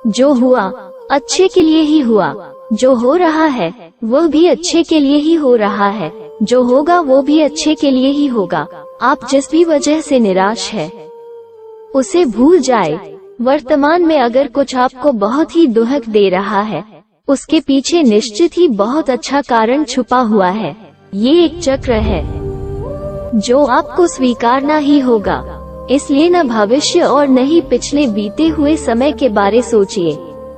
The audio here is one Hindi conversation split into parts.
जो हुआ अच्छे के लिए ही हुआ, जो हो रहा है वह भी अच्छे के लिए ही हो रहा है, जो होगा वो भी अच्छे के लिए ही होगा। आप जिस भी वजह से निराश है उसे भूल जाए। वर्तमान में अगर कुछ आपको बहुत ही दुख दे रहा है, उसके पीछे निश्चित ही बहुत अच्छा कारण छुपा हुआ है। ये एक चक्र है जो आपको स्वीकारना ही होगा। इसलिए न भविष्य और न ही पिछले बीते हुए समय के बारे सोचिए।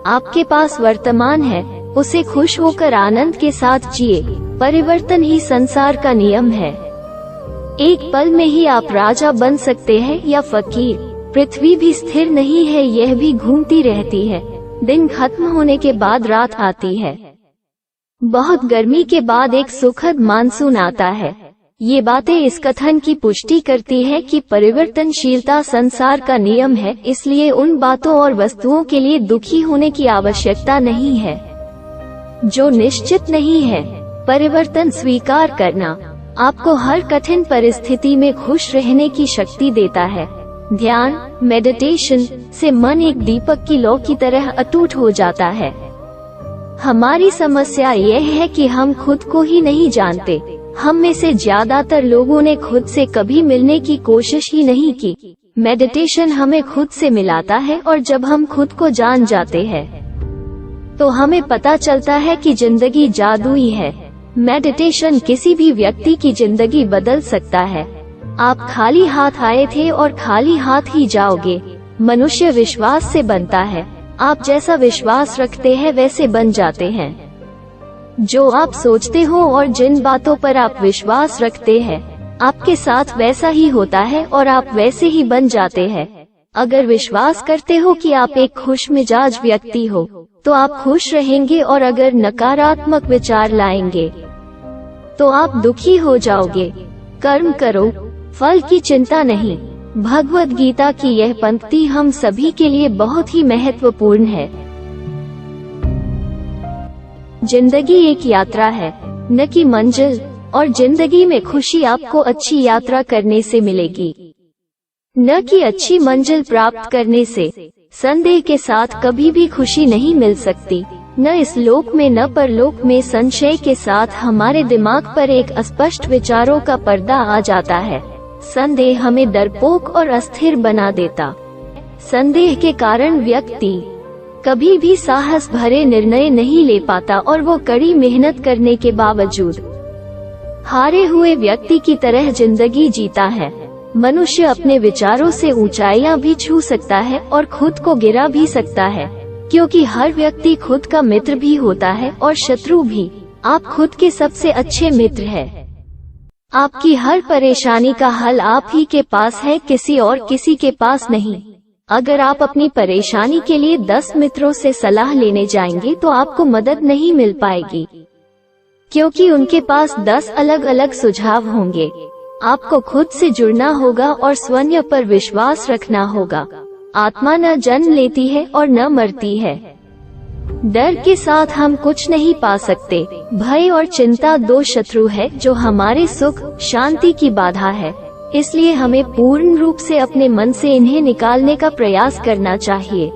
आपके पास वर्तमान है, उसे खुश होकर आनंद के साथ जिए। परिवर्तन ही संसार का नियम है। एक पल में ही आप राजा बन सकते हैं या फकीर। पृथ्वी भी स्थिर नहीं है, यह भी घूमती रहती है। दिन खत्म होने के बाद रात आती है। बहुत गर्मी के बाद एक सुखद मानसून आता है। ये बातें इस कथन की पुष्टि करती है कि परिवर्तनशीलता संसार का नियम है, इसलिए उन बातों और वस्तुओं के लिए दुखी होने की आवश्यकता नहीं है जो निश्चित नहीं है। परिवर्तन स्वीकार करना आपको हर कठिन परिस्थिति में खुश रहने की शक्ति देता है। ध्यान, मेडिटेशन से मन एक दीपक की लौ की तरह अटूट हो जाता है। हमारी समस्या यह है कि हम खुद को ही नहीं जानते। हम में से ज्यादातर लोगों ने खुद से कभी मिलने की कोशिश ही नहीं की। मेडिटेशन हमें खुद से मिलाता है और जब हम खुद को जान जाते हैं तो हमें पता चलता है कि जिंदगी जादुई है। मेडिटेशन किसी भी व्यक्ति की जिंदगी बदल सकता है। आप खाली हाथ आए थे और खाली हाथ ही जाओगे। मनुष्य विश्वास से बनता है। आप जैसा विश्वास रखते हैं वैसे बन जाते हैं। जो आप सोचते हो और जिन बातों पर आप विश्वास रखते हैं, आपके साथ वैसा ही होता है और आप वैसे ही बन जाते हैं। अगर विश्वास करते हो कि आप एक खुश मिजाज व्यक्ति हो, तो आप खुश रहेंगे और अगर नकारात्मक विचार लाएंगे तो आप दुखी हो जाओगे। कर्म करो, फल की चिंता नहीं। भगवद गीता की यह पंक्ति हम सभी के लिए बहुत ही महत्वपूर्ण है। जिंदगी एक यात्रा है, न कि मंजिल, और जिंदगी में खुशी आपको अच्छी यात्रा करने से मिलेगी, न कि अच्छी मंजिल प्राप्त करने से। संदेह के साथ कभी भी खुशी नहीं मिल सकती, न इस लोक में न परलोक में। संशय के साथ हमारे दिमाग पर एक अस्पष्ट विचारों का पर्दा आ जाता है। संदेह हमें डरपोक और अस्थिर बना देता। संदेह के कारण व्यक्ति कभी भी साहस भरे निर्णय नहीं ले पाता और वो कड़ी मेहनत करने के बावजूद हारे हुए व्यक्ति की तरह जिंदगी जीता है। मनुष्य अपने विचारों से ऊंचाइयां भी छू सकता है और खुद को गिरा भी सकता है, क्योंकि हर व्यक्ति खुद का मित्र भी होता है और शत्रु भी। आप खुद के सबसे अच्छे मित्र हैं। आपकी हर परेशानी का हल आप ही के पास है, किसी और किसी के पास नहीं। अगर आप अपनी परेशानी के लिए 10 मित्रों से सलाह लेने जाएंगे तो आपको मदद नहीं मिल पाएगी, क्योंकि उनके पास 10 अलग अलग सुझाव होंगे। आपको खुद से जुड़ना होगा और स्वयं पर विश्वास रखना होगा। आत्मा न जन्म लेती है और न मरती है। डर के साथ हम कुछ नहीं पा सकते। भय और चिंता 2 शत्रु है जो हमारे सुख शांति की बाधा है। इसलिए हमें पूर्ण रूप से अपने मन से इन्हें निकालने का प्रयास करना चाहिए।